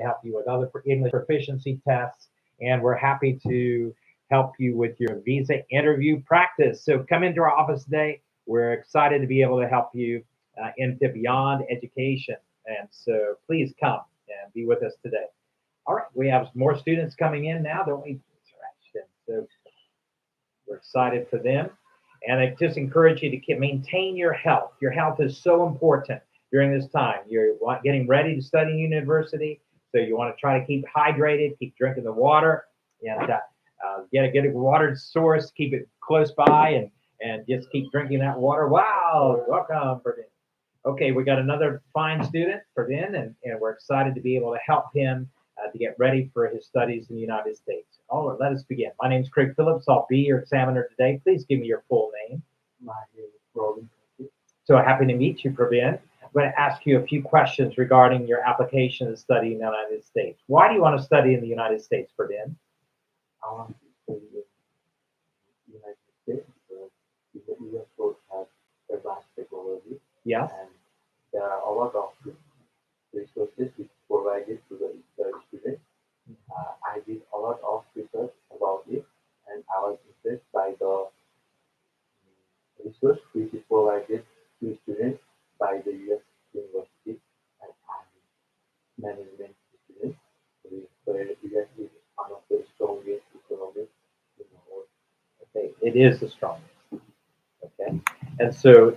help you with other English proficiency tests, and we're happy to help you with your visa interview practice. So come into our office today. We're excited to be able to help you into beyond education. And so please come and be with us today. All right, we have more students coming in now, don't we? So we're excited for them. And I just encourage you to maintain your health. Your health is so important during this time. You're getting ready to study university, so you want to try to keep hydrated, keep drinking the water, and get a water source, keep it close by, and just keep drinking that water. Wow, welcome, Verdin. Okay, we got another fine student, Verdin, and we're excited to be able to help him to get ready for his studies in the United States. All right, let us begin. My name is Craig Phillips. I'll be your examiner today. Please give me your full name. My name is Robin. So happy to meet you, Pravin. I'm going to ask you a few questions regarding your application to study in the United States. Why do you want to study in the United States, Pravin? I want to study in the United States because the US both have advanced technology Yes. and there are a lot of resources which provided to the students. I did a lot of research about it and I was impressed by the resource which is provided to students by the US University and management students. Where US is one of the strongest economies in the world. Okay, it is the strongest. Okay, and so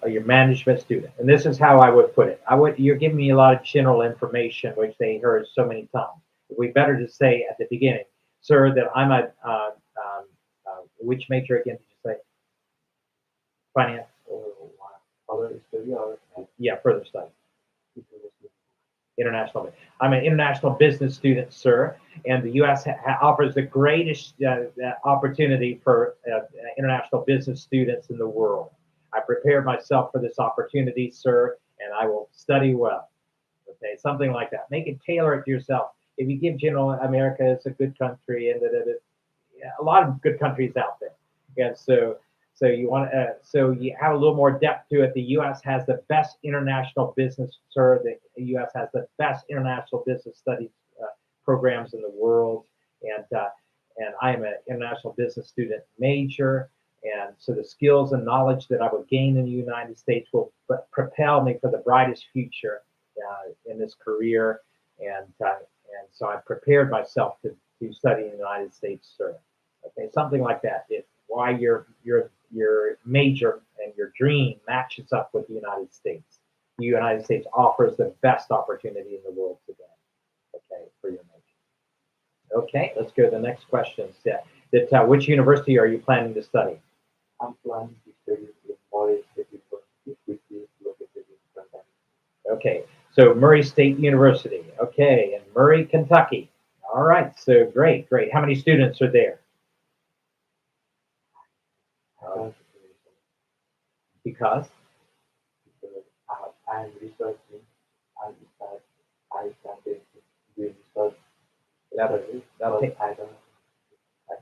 you're a management student, and this is how I would put it. You're giving me a lot of general information, which they heard so many times. We better just say at the beginning, sir, that I'm a which major again did you say? Finance. Or other study or Yeah, further study. international. International. I'm an international business student, sir, and the U.S. offers the greatest opportunity for international business students in the world. I prepared myself for this opportunity, sir, and I will study well. Okay, something like that. Make it tailor it to yourself. If you give general America, it's a good country, and yeah, a lot of good countries out there. And so you want so you have a little more depth to it. The U.S. has the best international business, sir. The U.S. has the best international business studies programs in the world, and I am an international business student major, and so the skills and knowledge that I would gain in the United States will propel me for the brightest future in this career, and so I prepared myself to study in the United States, sir. Okay, something like that. If why your major and your dream matches up with the United States. The United States offers the best opportunity in the world today. Okay, for your major. Okay, let's go to the next question. Which university are you planning to study? I'm planning to study in Murray State University, which is located in Kentucky. Okay, so Murray State University. Okay, in Murray, Kentucky. All right, so great. How many students are there? I Because because I'm researching. I start. I started doing research. that'll But take. I don't.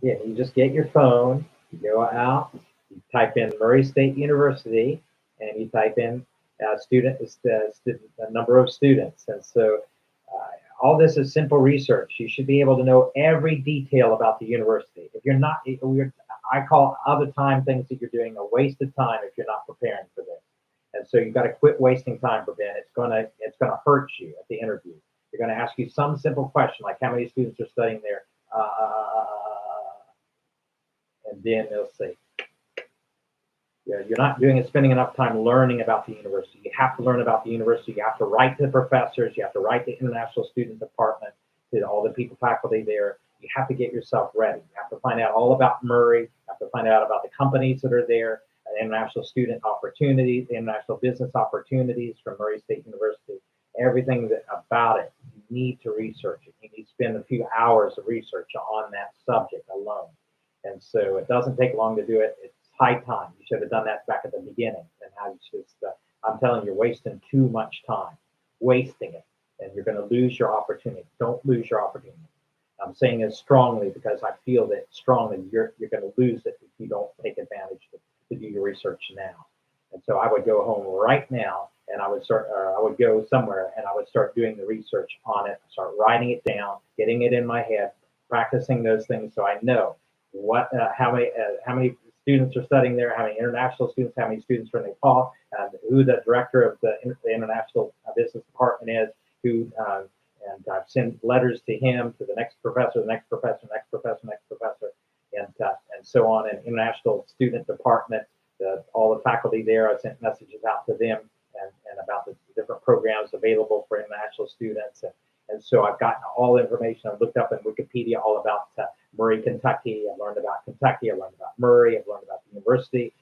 Again, you just get your phone, you go out, you type in Murray State University, and you type in the number of students. And so all this is simple research. You should be able to know every detail about the university. If you're not, I call other time things that you're doing a waste of time if you're not preparing for this. And so you've got to quit wasting time for Ben. It's gonna hurt you at the interview. They're going to ask you some simple question like how many students are studying there, and then they'll say, yeah, you're not spending enough time learning about the university. You have to learn about the university. You have to write to the professors. You have to write to international student department, to all the people, faculty there. You have to get yourself ready. You have to find out all about Murray. You have to find out about the companies that are there, international student opportunities, international business opportunities from Murray State University. Everything about it, you need to research it. You need to spend a few hours of research on that subject alone. And so it doesn't take long to do it. It's high time. You should have done that back at the beginning. And how you just, I'm telling you, you're wasting too much time, wasting it, and you're going to lose your opportunity. Don't lose your opportunity. I'm saying it strongly because I feel that strongly you're going to lose it if you don't take advantage to do your research now. And so I would go home right now and I would go somewhere and I would start doing the research on it, start writing it down, getting it in my head, practicing those things so I know how many students are studying there, how many international students, how many students from Nepal, who the director of the international business department is, who and I've sent letters to him, to the next professor, the next professor, next professor, next professor, and so on. And international student department, all the faculty there, I sent messages out to them and about the different programs available for international students. And so I've gotten all the information. I've looked up in Wikipedia all about Murray, Kentucky. I learned about Kentucky. I learned about Murray. I've learned about the university,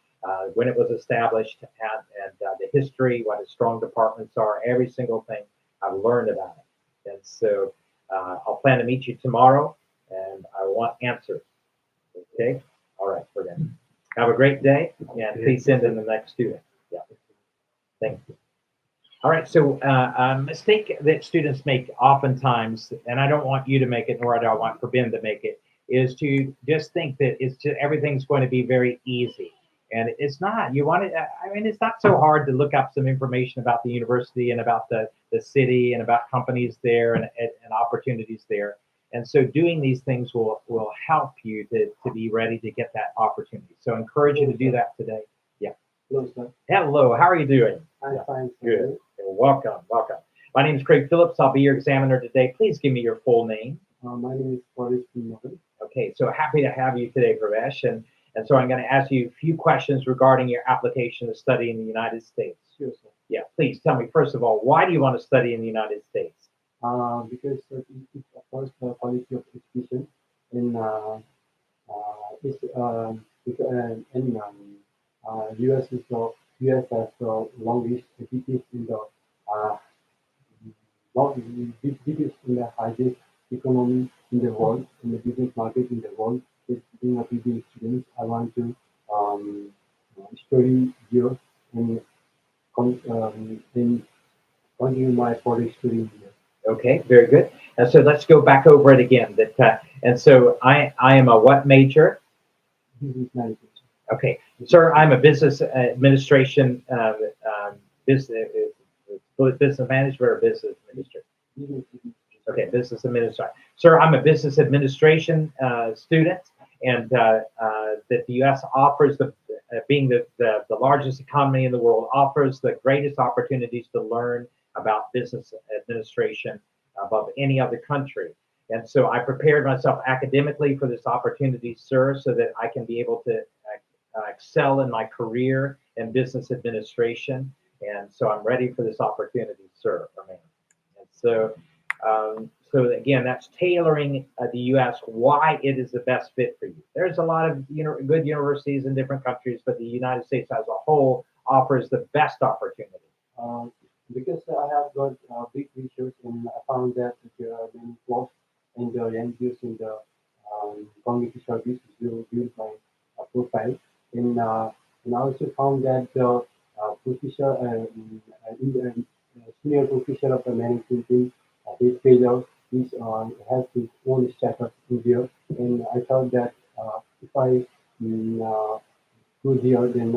when it was established, and the history, what its strong departments are, every single thing I've learned about it. And so I'll plan to meet you tomorrow, and I want answers. Okay? All right, we're done. Have a great day, and please send in the next student. Yeah. Thank you. All right, so a mistake that students make oftentimes, and I don't want you to make it, nor do I want for Ben to make it, is to just think that everything's going to be very easy. And it's not. You want to, I mean, it's not so hard to look up some information about the university and about the city and about companies there and opportunities there. And so doing these things will help you to be ready to get that opportunity. So I encourage you to do that today. Yeah. Hello, sir. Hello, how are you doing? I'm fine. Good. Welcome, welcome. My name is Craig Phillips. I'll be your examiner today. Please give me your full name. My name is Pravesh Mohan. Okay, so happy to have you today, Pravesh. And so I'm going to ask you a few questions regarding your application to study in the United States. Sure, sir. Yeah, please tell me, first of all, why do you want to study in the United States? Because it offers the quality of education in US is the US has the longest deepest in the deepest in the highest economy in the world, in the business market in the world. With being a PhD student, I want to study here and continue my further study here. Okay, very good. And so let's go back over it again. And so I am a what major? Business management. Okay, sir, I'm a business administration, business management or business administrator? Business. Okay, business administration. Sir, I'm a business administration student, and that the U.S. offers, being the largest economy in the world, offers the greatest opportunities to learn about business administration above any other country. And so I prepared myself academically for this opportunity, sir, so that I can be able to excel in my career in business administration. And so I'm ready for this opportunity, sir, or ma'am. And so again, that's tailoring the U.S. why it is the best fit for you. There's a lot of good universities in different countries, but the United States as a whole offers the best opportunity. Because I have got big research and I found that there are many flaws in the language in the community service which will build my profile. And I also found that the professor in the senior professor of the management team, his failure has his own status in there. And I thought that if I go here, then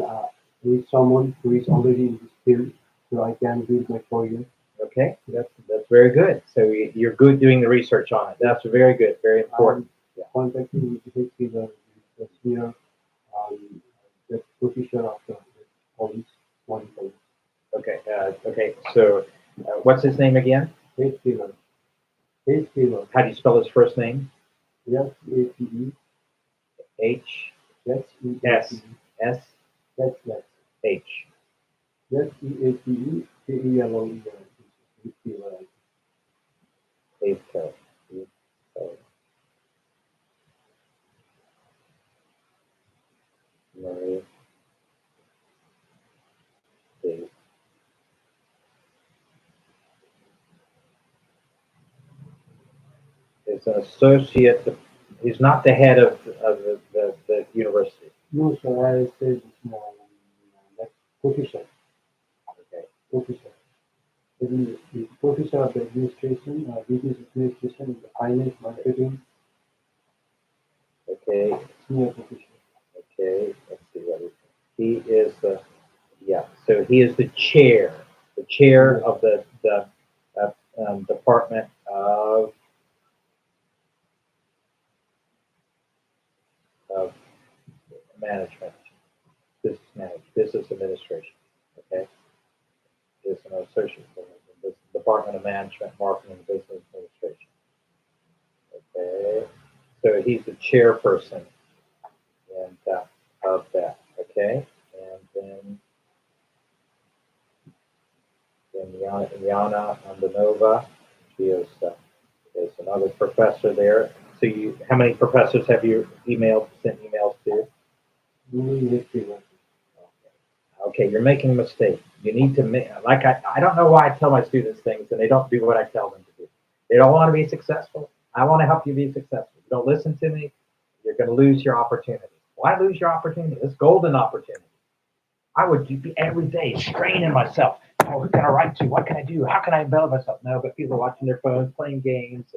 with someone who is already in this field, so I can build my career. Okay, that's very good. So you're good doing the research on it. That's very good, very important. Contacting with the senior, the professor of the college, one college. Okay, okay. So what's his name again? H. Taylor. H. Taylor. How do you spell his first name? S-A-T-E. H S-E-A-T-E. S Yes. H. S-E-A-T-E. K-E-L-O-E-R. H. Taylor. H. Murray. Is an associate. He's not the head of the university. No, sir, I said like professor. Okay. Professor. The professor of the administration, business administration, the finance, marketing. Okay. Senior professor. Okay. Let's see what he is. The So he is the chair the chair of the Department of Management, Business Administration. Okay, is an associate in the Department of Management, Marketing, and Business Administration. Okay, so he's the chairperson and of that. Okay, and then Yana Andanova, she is another professor there. So how many professors have you sent emails to? Okay, you're making a mistake. You need to make, like I don't know why I tell my students things and they don't do what I tell them to do. They don't want to be successful. I want to help you be successful. If you don't listen to me, you're going to lose your opportunity. Why lose your opportunity? It's golden opportunity. I would be every day straining myself. Oh, who can I write to? What can I do? How can I envelop myself? No, but people are watching their phones, playing games.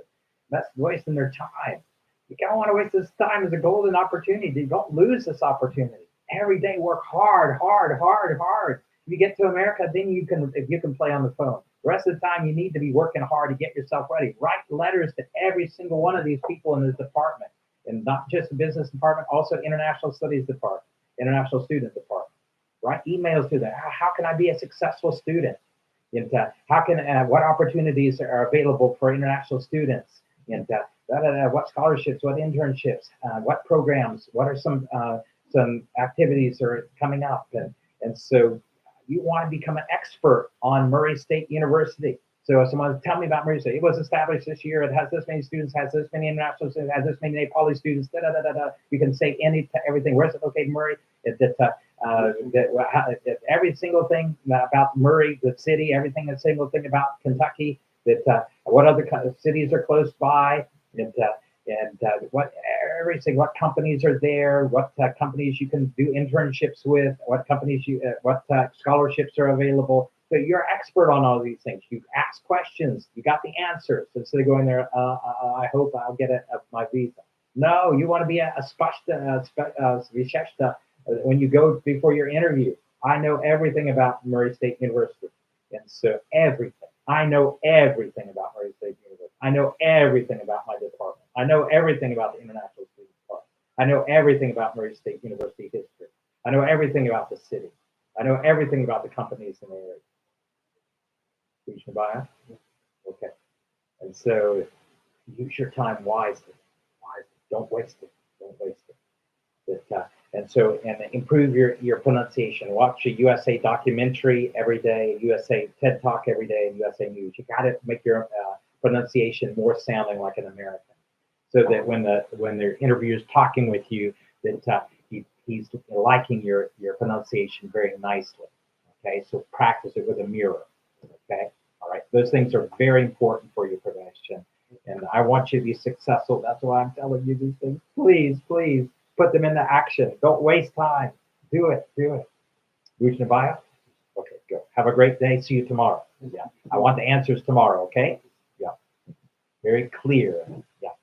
That's wasting their time. You don't want to waste this time as a golden opportunity. Don't lose this opportunity. Every day work hard, hard, hard, hard. If you get to America, then you can play on the phone. The rest of the time you need to be working hard to get yourself ready. Write letters to every single one of these people in this department. And not just the business department, also international studies department, international student department. Write emails to them. How can I be a successful student? And what opportunities are available for international students? And what scholarships, what internships, what programs, what are some activities that are coming up? And so you want to become an expert on Murray State University. So if someone tell me about Murray State, it was established this year, it has this many students, has this many international students, has this many Nepali students, You can say everything. Where's it located, Murray? Every single thing about Murray, the city, every single thing about Kentucky, what other cities are close by, what companies are there, what companies you can do internships with, what companies what scholarships are available. So you're expert on all these things. You ask questions, you got the answers. Instead of going there, I hope I'll get my visa. No, you want to be a Visheshta when you go before your interview. I know everything about Murray State University. And so everything. I know everything about Murray State University. I know everything about my department. I know everything about the International Student Department. I know everything about Murray State University history. I know everything about the city. I know everything about the companies in the area. Vishnabhaya? Okay. And so use your time wisely. Don't waste it. Don't waste it. And improve your pronunciation. Watch a USA documentary every day, USA TED Talk every day, and USA News. You got to make your pronunciation more sounding like an American, so that when the interviewer is talking with you, that he's liking your pronunciation very nicely. Okay, so practice it with a mirror. Okay, all right. Those things are very important for your profession, and I want you to be successful. That's why I'm telling you these things. Please, please. Put them into action. Don't waste time. Do it. Vijnabhaya? Okay, good. Have a great day. See you tomorrow. Yeah. I want the answers tomorrow, okay? Yeah. Very clear. Yeah.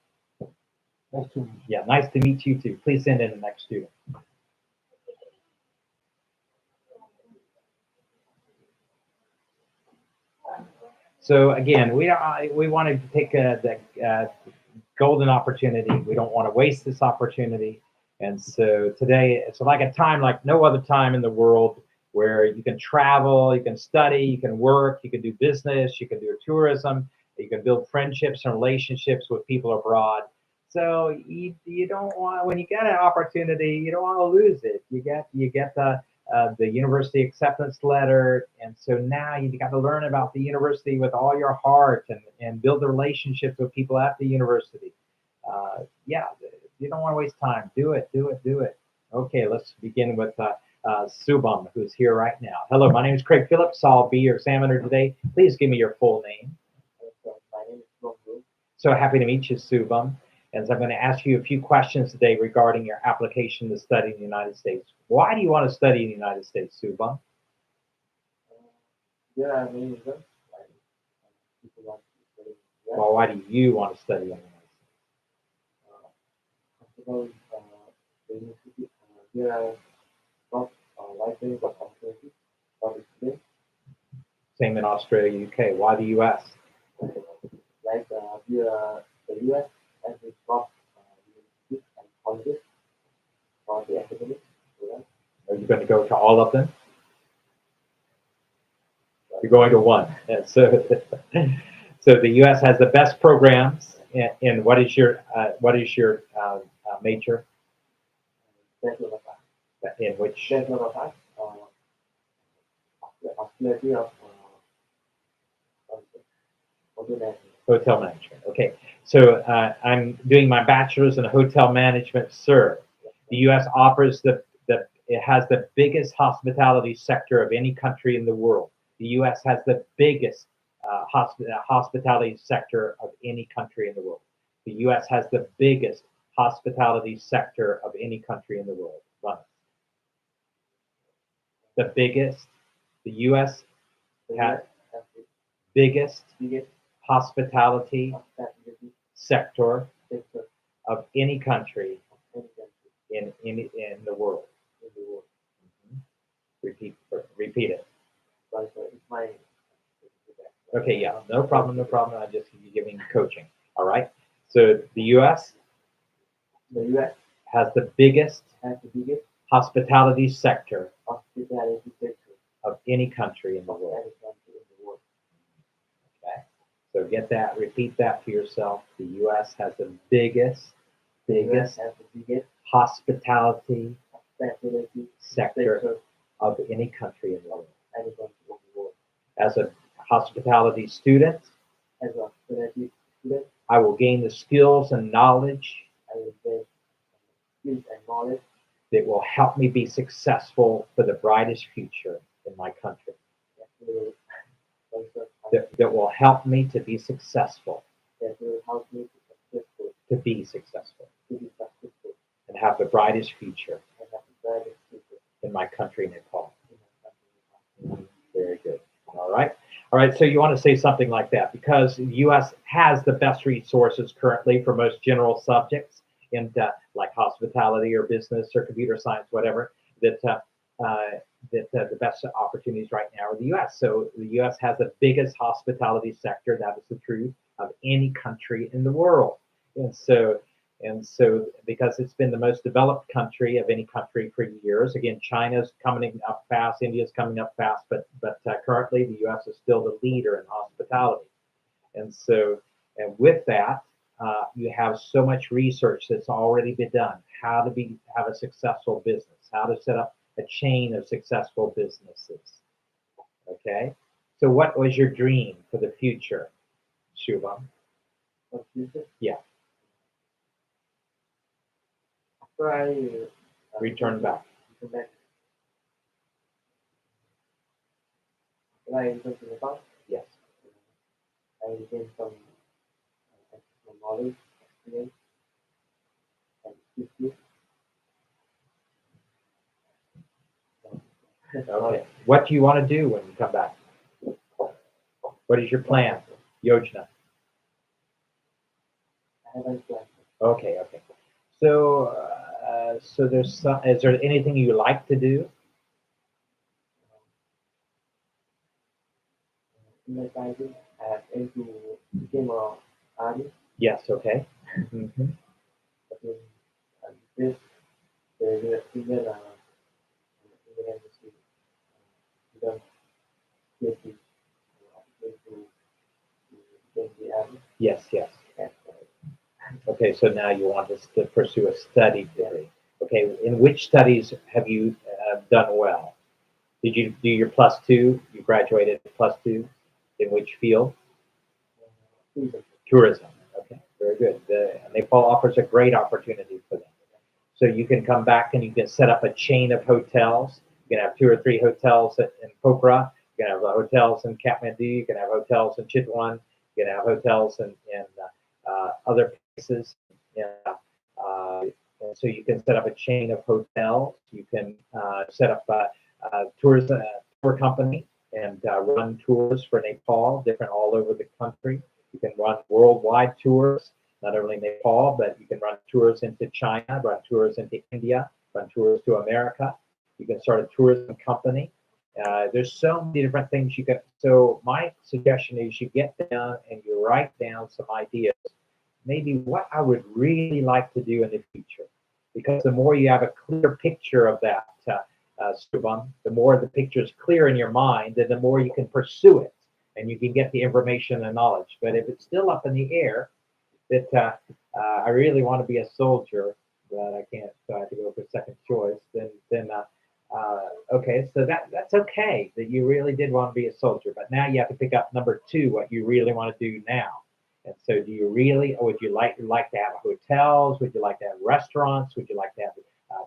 Yeah, nice to meet you too. Please send in the next student. So again, we wanted to take the golden opportunity. We don't want to waste this opportunity. And so today, it's like a time like no other time in the world where you can travel, you can study, you can work, you can do business, you can do tourism, you can build friendships and relationships with people abroad. So you don't want, when you get an opportunity, you don't want to lose it. You get the university acceptance letter, and so now you got to learn about the university with all your heart and build the relationships with people at the university. Yeah, you don't want to waste time. Do it. Okay, let's begin with Subham, who's here right now. Hello, my name is Craig Phillips. I'll be your examiner today. Please give me your full name. My name is Subham. So happy to meet you, Subham. And so I'm going to ask you a few questions today regarding your application to study in the United States. Why do you want to study in the United States, Subham? There are many reasons why people want to study. Well, why do you want to study in the United States? First of all, the university, there are not libraries of opportunities for the students. Same in Australia, UK. Why the US? Like the US has the top universities and colleges for the academics. Right? Are you going to go to all of them? You're going to one. And so, so the U.S. has the best programs. In what is your major? Bachelor of Arts. In which? Bachelor of Arts. Auxiliary of hotel management. Hotel management. Okay. So I'm doing my bachelor's in hotel management, sir. The U.S. offers it has the biggest hospitality sector of any country in the world. The U.S. has the biggest hospitality sector of any country in the world. The U.S. has the biggest hospitality sector of any country in the world. Run it. The biggest. The U.S. has the biggest hospitality sector of any country in the world. Repeat it. Okay, yeah, no problem. I'm just giving coaching. All right. So the U.S. has the biggest hospitality sector of any country in the world. Okay. So get that. Repeat that to yourself. The U.S. has the biggest hospitality sector of any country in the world. As a hospitality student, I will gain the skills and knowledge that will help me be successful for the brightest future in my country. That will help me to be successful. To be successful. And have the brightest future in my country, Nepal. Very good. All right. So you want to say something like that because the U.S. has the best resources currently for most general subjects in like hospitality or business or computer science, whatever. The best opportunities right now are the U.S. So the U.S. has the biggest hospitality sector. That is the truth of any country in the world. And so because it's been the most developed country of any country for years. Again, China's coming up fast, India's coming up fast, but currently the U.S. is still the leader in hospitality. And with that, you have so much research that's already been done. How to have a successful business, how to set up a chain of successful businesses. Okay, so what was your dream for the future, Shubham? Yeah. Return back. Yes. I gained some knowledge, experience, and skills. Okay. What do you want to do when you come back? What is your plan, Yojana? I haven't planned. Okay. So, is there anything you like to do? In my childhood, I have aimed to become an army. Yes. Okay. Mm-hmm. But in this, the Indian embassy done PhD to become the army. Yes. Okay. So now you want us to pursue a study degree. Okay. In which studies have you done well? Did you do your +2? You graduated +2. In which field? Tourism. Okay, very good. Nepal offers a great opportunity for them. So you can come back and you can set up a chain of hotels. You can have 2 or 3 hotels in Pokhara. You can have hotels in Kathmandu. You can have hotels in Chitwan. You can have hotels in other places. And so you can set up a chain of hotels. You can set up a tour company and run tours for Nepal, different all over the country. You can run worldwide tours, not only Nepal, but you can run tours into China, run tours into India, run tours to America. You can start a tourism company There's so many different things you can. So my suggestion is you get down and you write down some ideas, maybe what I would really like to do in the future. Because the more you have a clear picture of that, Subham, the more the picture is clear in your mind, and the more you can pursue it, and you can get the information and knowledge. But if it's still up in the air, that I really want to be a soldier, but I can't, so I have to go for second choice. Okay, so that's okay that you really did want to be a soldier, but now you have to pick up number two, what you really want to do now. And so, do you really, or would you like to have hotels? Would you like to have restaurants? Would you like to have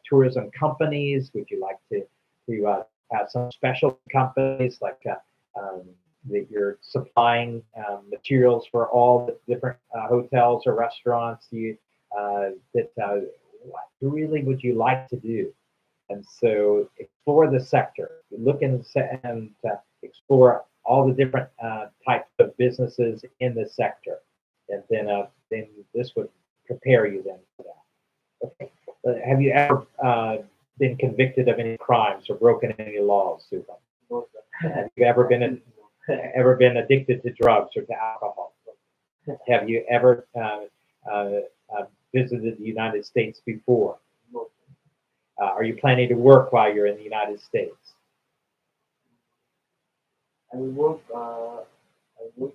tourism companies? Would you like to have some special companies like that you're supplying materials for all the different hotels or restaurants? What really would you like to do? And so explore the sector. Look and explore all the different types of businesses in the sector, and then this would prepare you then for that. Okay. Have you ever been convicted of any crimes or broken any laws, Suba? Have you ever been addicted to drugs or to alcohol? Have you ever visited the United States before? Are you planning to work while you're in the United States? I work. I work.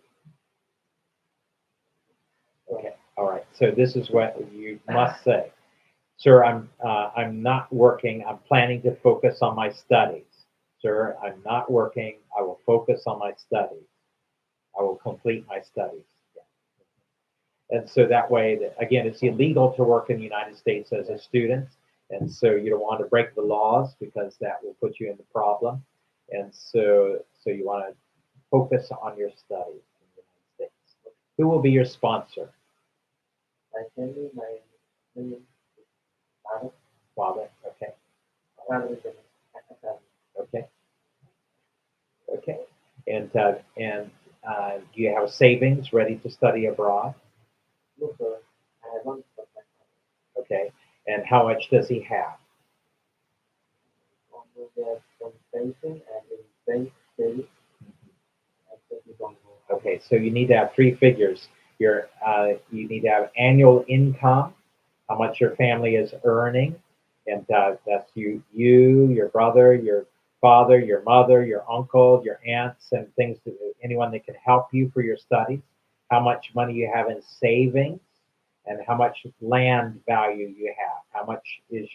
Okay. All right. So this is what you must say, sir. I'm not working. I'm planning to focus on my studies, sir. I'm not working. I will focus on my studies. I will complete my studies. Yeah. And so that way, again, it's illegal to work in the United States as a student. And so you don't want to break the laws because that will put you in the problem. And so you want to focus on your studies in the United States. Who will be your sponsor? My family, my father. Father. Okay. Father is a Okay. Okay. And do you have savings ready to study abroad? no, sir. I have one for my father. Okay. And how much does he have? Also, there's some pension and in bank savings. Okay, so you need to have three figures. You need to have annual income, how much your family is earning, and that's your brother, your father, your mother, your uncle, your aunts, and anyone that can help you for your studies. How much money you have in savings, and how much land value you have. How much is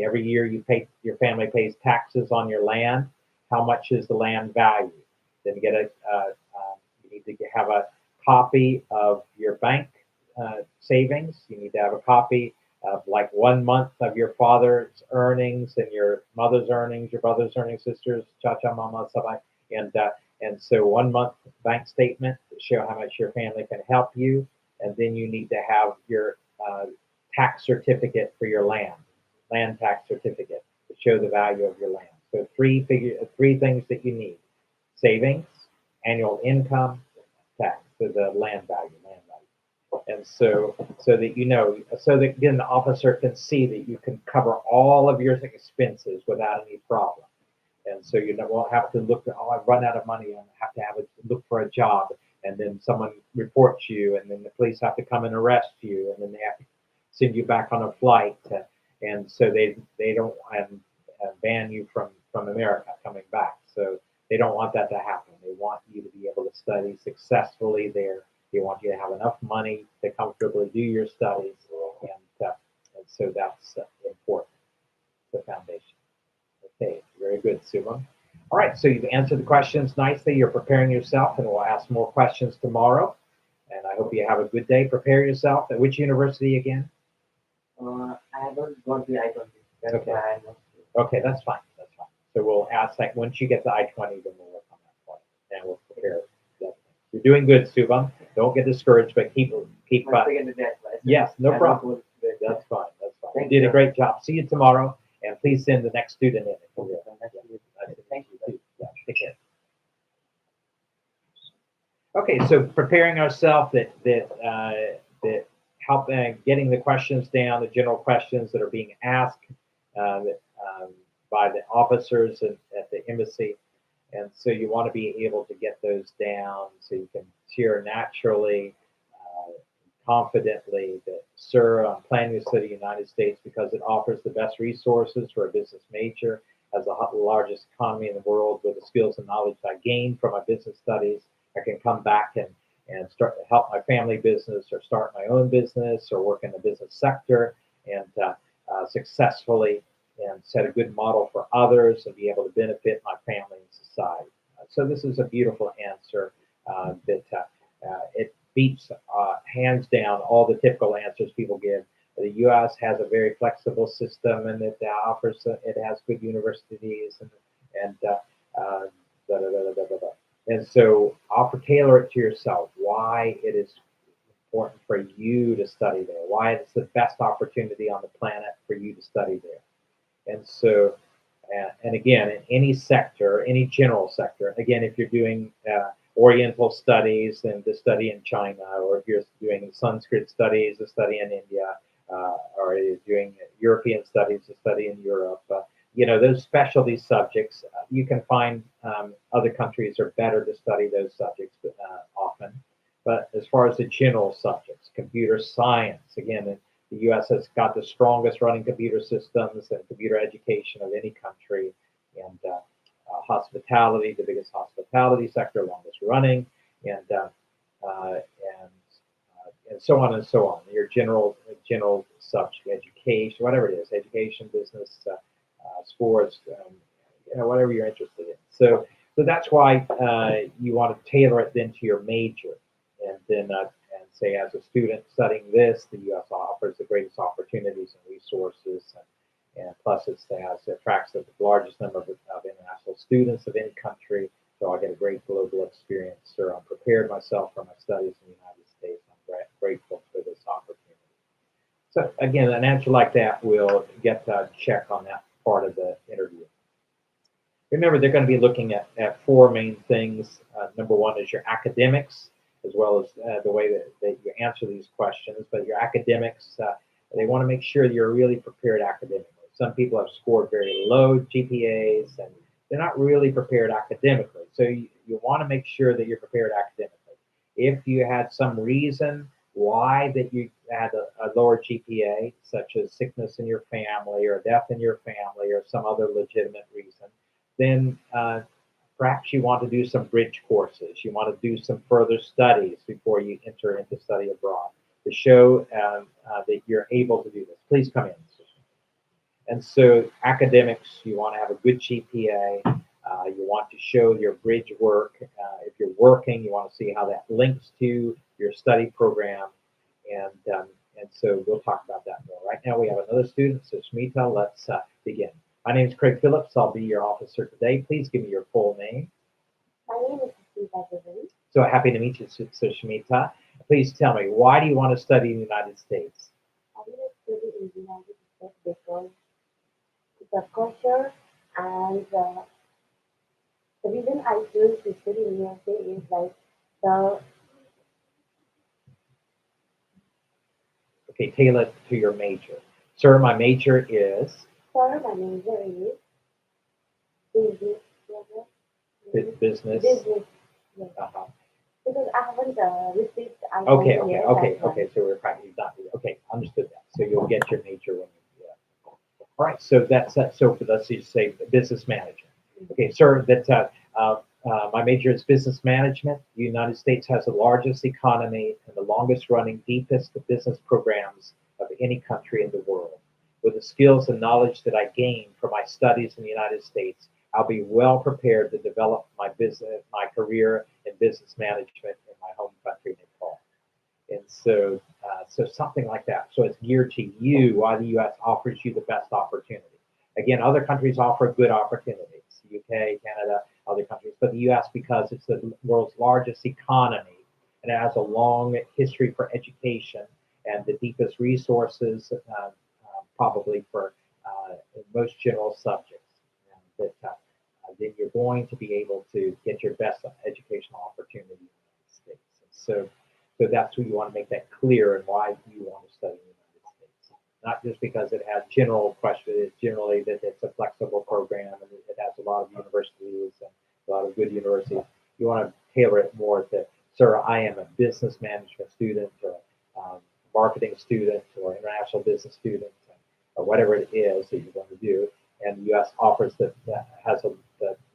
every year your family pays taxes on your land. How much is the land value? Then you need to have a copy of your bank savings. You need to have a copy of like 1 month of your father's earnings and your mother's earnings, your brother's earnings, sisters, cha-cha, mama, sabai, and so 1 month bank statement to show how much your family can help you, and then you need to have your tax certificate for your land tax certificate to show the value of your land. So three things that you need: savings, annual income, tax, so the land value. And so that again the officer can see that you can cover all of your expenses without any problem. And so you won't have to look, I've run out of money, and have to look for a job, and then someone reports you, and then the police have to come and arrest you, and then they have to send you back on a flight, and so they don't ban you from America coming back. So they don't want that to happen. They want you to be able to study successfully there. They want you to have enough money to comfortably do your studies, and so that's important, the foundation. Okay, very good, Subham. All right, so you've answered the questions nicely. You're preparing yourself, and we'll ask more questions tomorrow. And I hope you have a good day. Prepare yourself. At which university again? I haven't got the I-20. That's Okay. why I'm not Okay, that's fine. That's fine. So we'll ask that once you get the I-20, then we'll work on that point, and we'll prepare. You're doing good, Subham. Don't get discouraged, but keep. Yes, no problem. That's fine. That's fine. You did a great job. See you tomorrow, and please send the next student in. Thank you. Yeah, take care. Okay, so preparing ourselves that help getting the questions down, the general questions that are being asked by the officers at the embassy. And so you want to be able to get those down so you can share naturally, uh, confidently that, sir, I'm planning to study the United States because it offers the best resources for a business major, has the largest economy in the world with the skills and knowledge I gained from my business studies. I can come back and start to help my family business or start my own business or work in the business sector and successfully and set a good model for others and be able to benefit my family and society. So this is a beautiful answer that it beats hands down all the typical answers people give. The U.S. has a very flexible system, and it offers it has good universities and da, da, da, da, da, da. And so offer tailor it to yourself. Why it is important for you to study there. Why it's the best opportunity on the planet for you to study there. And so, and again, in any sector, any general sector, again, if you're doing Oriental studies, then the study in China, or if you're doing Sanskrit studies, the study in India, or you're doing European studies, the study in Europe, those specialty subjects, you can find other countries are better to study those subjects often. But as far as the general subjects, computer science, again, the U.S. has got the strongest running computer systems and computer education of any country, and hospitality, the biggest hospitality sector, longest running, and and so on and so on. Your general subject, education, whatever it is, education, business, sports, whatever you're interested in. So that's why you want to tailor it then to your major, and then and say as a student studying this, the U.S. offers the greatest opportunities and resources, and plus it attracts the largest number of international students of any country. So I get a great global experience. So I'm prepared myself for my studies in the United States. I'm grateful for this opportunity. So again, an answer like that will get a check on that part of the interview. Remember, they're going to be looking at four main things. Number one is your academics, as well as the way that you answer these questions. But your academics, they want to make sure you're really prepared academically. Some people have scored very low GPAs, and they're not really prepared academically. So you want to make sure that you're prepared academically. If you had some reason why that you had a lower GPA, such as sickness in your family or death in your family or some other legitimate reason, then perhaps you want to do some bridge courses. You want to do some further studies before you enter into study abroad to show that you're able to do this. Please come in. And so academics, you want to have a good GPA. You want to show your bridge work. If you're working, you want to see how that links to your study program. And so we'll talk about that more. Right now we have another student, Sushmita. Let's begin. My name is Craig Phillips. I'll be your officer today. Please give me your full name. My name is Sushmita Devin. So happy to meet you, Sushmita. Please tell me, why do you want to study in the United States? I want to study in the United States because the culture and the reason I chose to study in USA is like the Okay, tailor it to your major. Sir, my major is sir, my major is business. business. Business. Yes. Uh-huh. Because I haven't received Okay, I-1 yet. okay. So we're practically not. Okay, understood that. So you'll get your major when you. All right. So that's so let's just say business management. Okay, sir. My major is business management. The United States has the largest economy and the longest running, deepest business programs of any country in the world. With the skills and knowledge that I gained from my studies in the United States, I'll be well prepared to develop my career in business management in my home country, Nepal. And so something like that. So it's geared to you why the U.S. offers you the best opportunity. Again, other countries offer good opportunities, UK, Canada, other countries, but the U.S., because it's the world's largest economy and it has a long history for education and the deepest resources, probably for most general subjects, then you're going to be able to get your best educational opportunity in the United States. So that's who you want to make that clear and why you want to study in the United States. Not just because it has general questions, it's generally that it's a flexible program and it has a lot of universities and a lot of good universities. You want to tailor it more to, sir, I am a business management student or marketing student or international business student or whatever it is that you want to do. And the U.S. offers the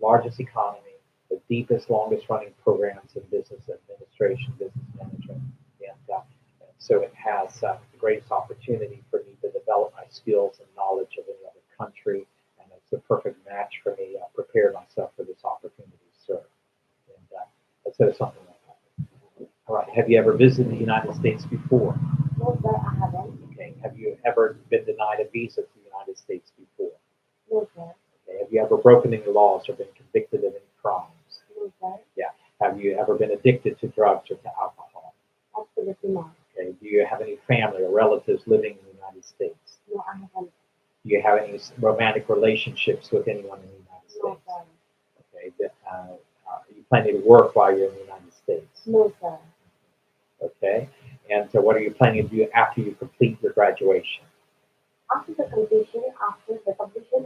largest economy, the deepest, longest running programs in business administration, business management. And so it has the greatest opportunity for me to develop my skills and knowledge of any other country. And it's a perfect match for me. I prepared myself for this opportunity, sir. And so something like that. All right. Have you ever visited the United States before? No, sir, I haven't. Okay. Have you ever been denied a visa to the United States before? No, sir. Okay. Have you ever broken any laws or been convicted of any crimes? No, sir. Yeah. Have you ever been addicted to drugs or to alcohol? Absolutely not. Okay. Do you have any family or relatives living in the United States? No, I haven't. Do you have any romantic relationships with anyone in the United No, States? sir. Okay. Are you planning to work while you're in the United States? No, sir. Okay. And so what are you planning to do after you complete your graduation? After the completion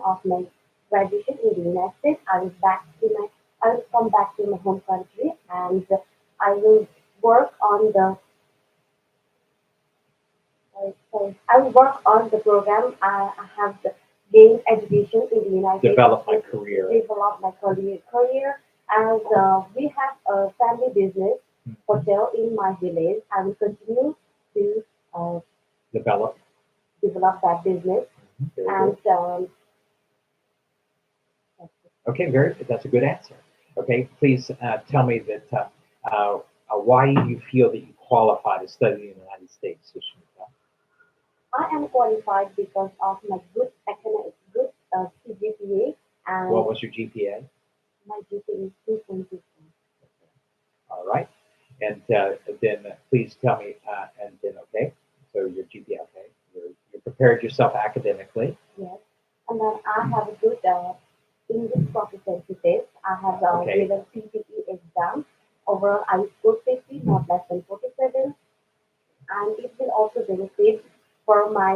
of my graduation in the United States, I will come back to my home country and I will work on the I will work on the program. I have gained education in the United States. Develop my career. Develop my career. As we have a family business hotel in my village, I will continue to Develop. develop that business. Very And good. Okay, very good. That's a good answer. Okay, please tell me that why do you feel that you qualify to study in the United States, Sushmita? I am qualified because of my good academic, good GPA, and What was your GPA? my GPA is 2.2. All right. And then please tell me, and then okay, so your GPA, okay, you prepared yourself academically. Yes, and then I have a good English proficiency test. I have Okay. given CPE exam. Overall, I scored 50, not less than 47, and it will also benefit for my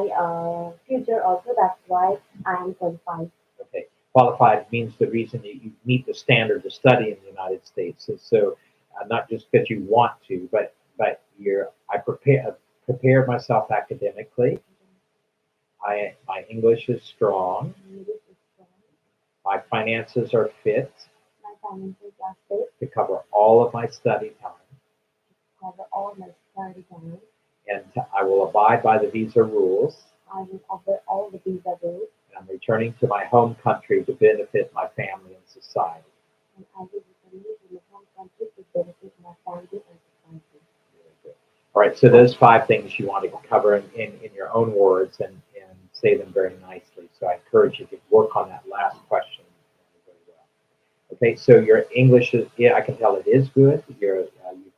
future also. That's why I am qualified. Okay. Qualified means the reason that you meet the standard to study in the United States. And so not just because you want to, but I prepared myself academically. My English is strong. English is strong. My finances are fit My finances are fit to cover all of my study time, to cover all my study time. and I will abide by the visa rules. I will obey all the visa rules, And I'm returning to my home country to benefit my family and society. and I will return to my home country to benefit my family and society. All right, so those 5 things you want to cover in your own words and say them very nicely. So I encourage you to work on that last question very well. Okay, so your English is, yeah, I can tell it is good. You've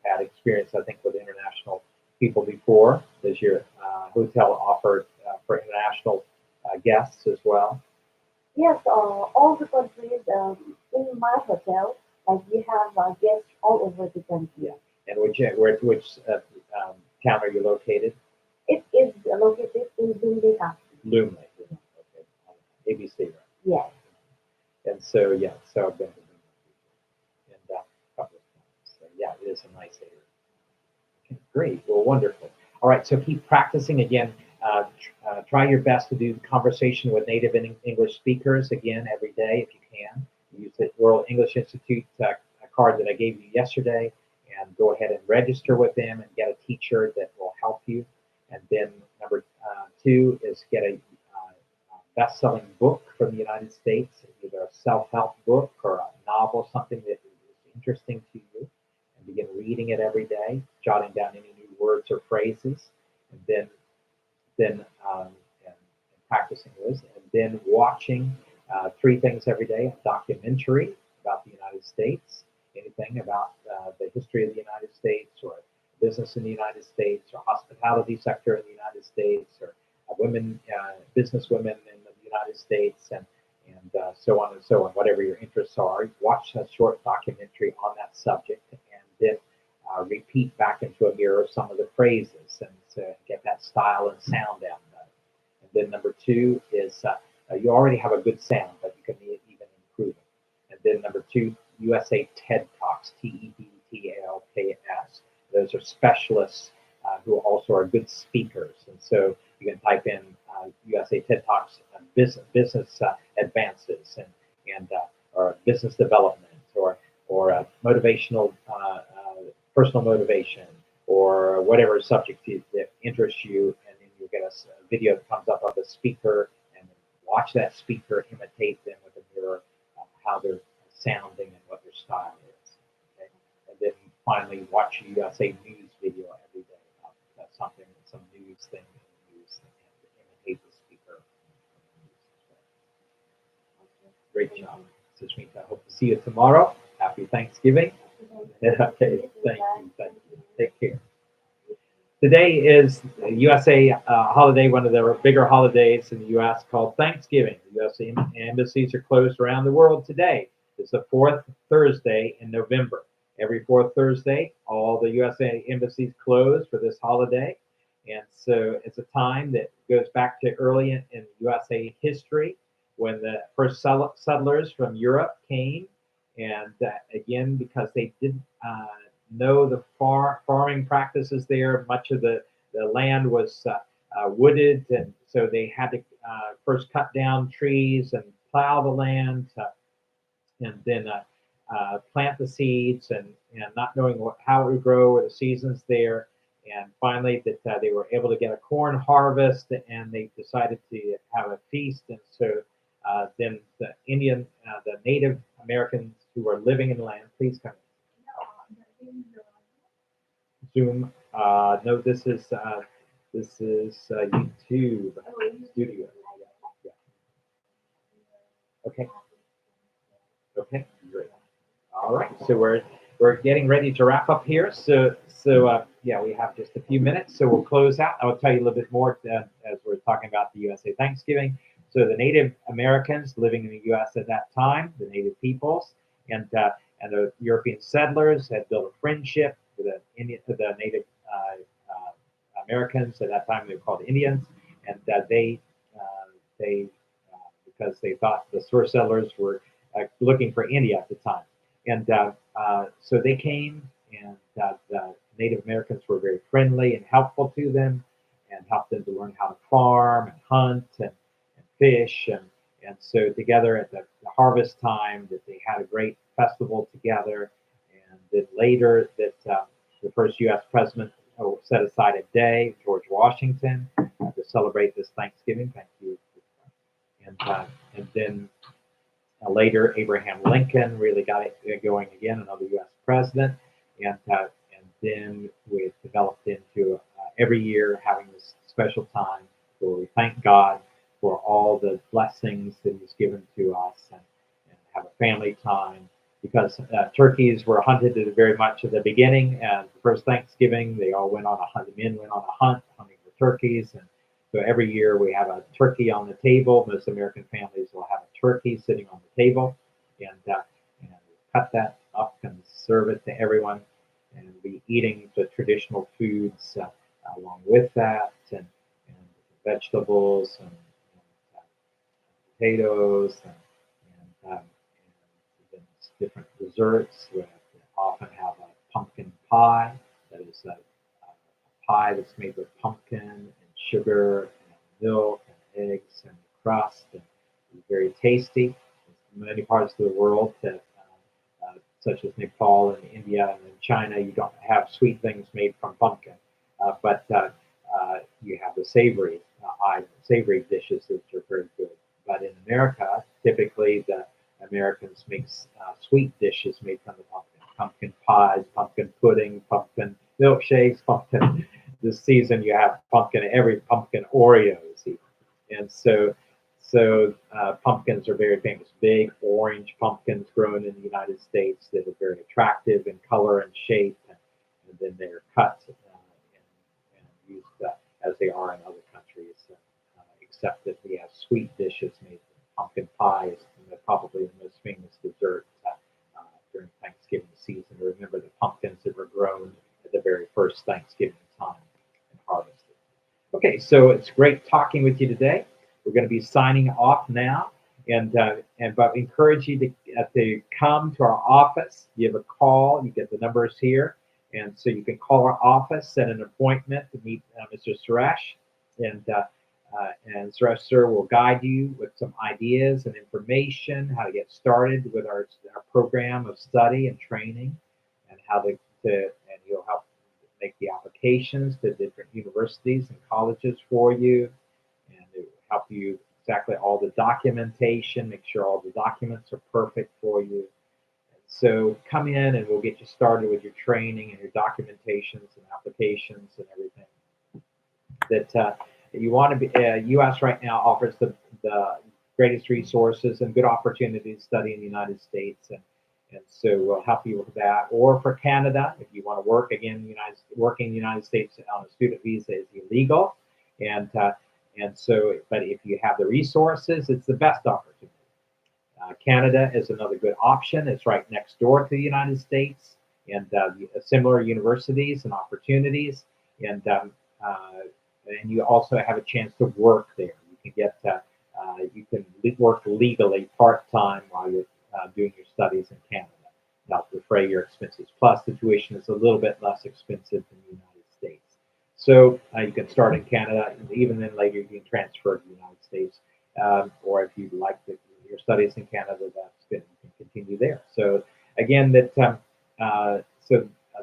had experience, I think, with international people before. Does your hotel offer for international guests as well? Yes, all the countries in my hotel, like we have guests all over the country. Yeah. And which town are you located? It is located in Bindika. Lumley. Okay. ABC, right? Yes. And so, yeah, so I've been to Lumley and a couple of times. So, yeah, it is a nice area. Okay, great. Well, wonderful. All right, so keep practicing again. Try your best to do conversation with native English speakers again every day if you can. Use the World English Institute card that I gave you yesterday, and go ahead and register with them and get a teacher that will help you. And then number 2 is get a best-selling book from the United States, either a self-help book or a novel, something that is interesting to you, and begin reading it every day, jotting down any new words or phrases, and then and practicing those, and then watching 3 things every day: a documentary about the United States, anything about the history of the United States, or business in the United States, or hospitality sector in the United States, or women, business women in the United States, and so on and so on. Whatever your interests are, watch a short documentary on that subject, and then repeat back into a mirror some of the phrases, and get that style and sound down. And then number 2 is you already have a good sound, but you can even improve it. And then number 2, USA TED Talks, TEDTALKS. Those are specialists who also are good speakers. And so you can type in USA TED Talks business advances and or business development or motivational personal motivation or whatever subject that interests you, and then you get a video that comes up of a speaker, and watch that speaker, imitate them with a mirror, how they're sounding and what their style is. Okay? And then finally, watch a USA News video every day about something, some news thing in the news, and imitate the speaker. Great job, Sushmita. I hope to see you tomorrow. Happy Thanksgiving. Okay, thank you. Take care. Today is the USA holiday, one of the bigger holidays in the U.S. called Thanksgiving. The USA embassies are closed around the world today. It's the fourth Thursday in November. Every fourth Thursday, all the USA embassies close for this holiday. And so it's a time that goes back to early in USA history when the first settlers from Europe came. And again, because they didn't know the farming practices there, much of the land was wooded, and so they had to first cut down trees and plow the land, and then plant the seeds, and not knowing how it would grow or the seasons there. And finally, that they were able to get a corn harvest, and they decided to have a feast. And so then the Native Americans who were living in the land, please come. Zoom. No, this is YouTube Studio. Yeah. Okay. Okay. Great. All right. So we're getting ready to wrap up here. So yeah, we have just a few minutes. So we'll close out. I'll tell you a little bit more as we're talking about the USA Thanksgiving. So the Native Americans living in the U.S. at that time, the Native peoples, and the European settlers had built a friendship with the Native Americans. At that time, they were called Indians, and they because they thought the first settlers were looking for India at the time, and so they came, and the Native Americans were very friendly and helpful to them, and helped them to learn how to farm and hunt and fish, and so together at the harvest time that they had a great festival together, and then later that the first U.S. president set aside a day, George Washington, to celebrate this Thanksgiving. Thank you. And then later Abraham Lincoln really got it going again, another U.S. president, and then we developed into every year having this special time where we thank God for all the blessings that He's given to us, and have a family time. Because turkeys were hunted very much at the beginning, and the first Thanksgiving, they all went on a hunt. The men went on a hunt, hunting for turkeys, and so every year we have a turkey on the table. Most American families will have a turkey sitting on the table, and cut that up and serve it to everyone, and be eating the traditional foods along with that, and vegetables and potatoes and different desserts. We often have a pumpkin pie. That is a pie that's made with pumpkin and sugar and milk and eggs and crust, and it's very tasty. In many parts of the world, such as Nepal and India and in China, you don't have sweet things made from pumpkin, but you have the savory dishes that are very good. But in America, typically the Americans make sweet dishes made from the pumpkin pies, pumpkin pudding, pumpkin milkshakes, pumpkin. This season you have pumpkin Oreos even. And so pumpkins are very famous. Big orange pumpkins grown in the United States that are very attractive in color and shape, and then they're cut and used as they are in other countries, except that we have sweet dishes made from pumpkin pies. Probably the most famous dessert during Thanksgiving season. Remember the pumpkins that were grown at the very first Thanksgiving time and harvested. Okay, so it's great talking with you today. We're going to be signing off now, But we encourage you to come to our office. You have a call. You get the numbers here, and so you can call our office, set an appointment to meet Mr. Suresh, and Suresh sir will guide you with some ideas and information how to get started with our program of study and training, and and he'll help make the applications to different universities and colleges for you, and it will help you exactly all the documentation, make sure all the documents are perfect for you. And so come in and we'll get you started with your training and your documentations and applications and everything that you want to be. U.S. right now offers the greatest resources and good opportunities to study in the United States, and so we'll help you with that. Or for Canada, if you want to work again, working in the United States on a student visa is illegal, and so, but if you have the resources, it's the best opportunity. Canada is another good option. It's right next door to the United States, and similar universities and opportunities, and you also have a chance to work there. You can work legally part-time while you're doing your studies in Canada. That'll defray your expenses. Plus, the tuition is a little bit less expensive than the United States. So you can start in Canada, and even then later you can transfer to the United States. Or if you like your studies in Canada, that's good. You can continue there. So again,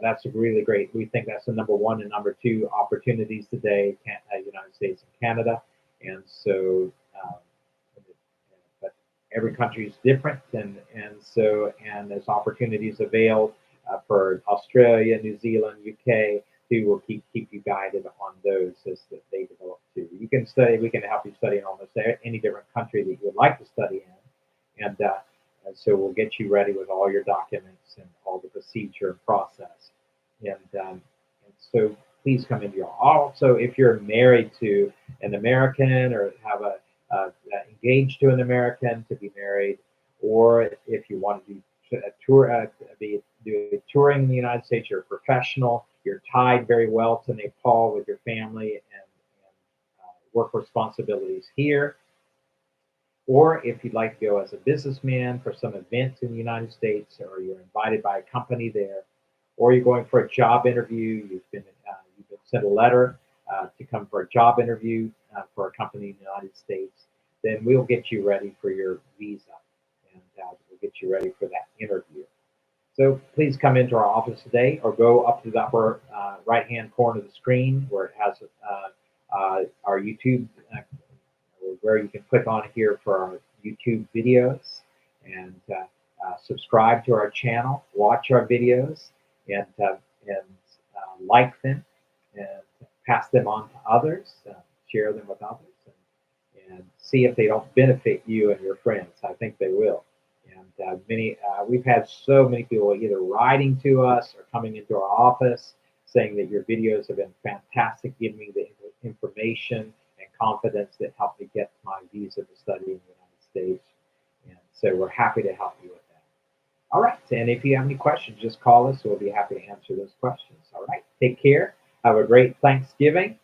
that's really great. We think that's the number one and number two opportunities today, United States and Canada. And so, but every country is different, and there's opportunities available for Australia, New Zealand, UK. Who will keep you guided on those as they develop too. You can study. We can help you study in almost any different country that you would like to study in, and so we'll get you ready with all your documents and all the procedure and process. And so please come into your. Also, if you're married to an American or have engaged to an American to be married, or if you want to do a tour, do touring in the United States, you're a professional. You're tied very well to Nepal with your family and work responsibilities here. Or if you'd like to go as a businessman for some event in the United States, or you're invited by a company there, or you're going for a job interview, you've been sent a letter to come for a job interview for a company in the United States, then we'll get you ready for your visa, and we'll get you ready for that interview. So please come into our office today, or go up to the upper right-hand corner of the screen where it has our YouTube, where you can click on here for our YouTube videos, and subscribe to our channel, watch our videos, and like them, and pass them on to others, share them with others, and see if they don't benefit you and your friends. I think they will. And we've had so many people either writing to us or coming into our office saying that your videos have been fantastic, giving me the information and confidence that helped me get my visa to study in the United States. And so we're happy to help you with that. All right. And if you have any questions, just call us. We'll be happy to answer those questions. All right. Take care. Have a great Thanksgiving.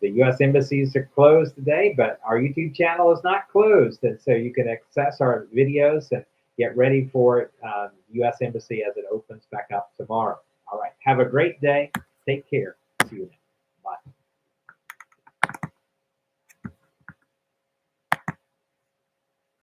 The U.S. embassies are closed today, but our YouTube channel is not closed. And so you can access our videos and get ready for U.S. Embassy as it opens back up tomorrow. All right. Have a great day. Take care. See you next.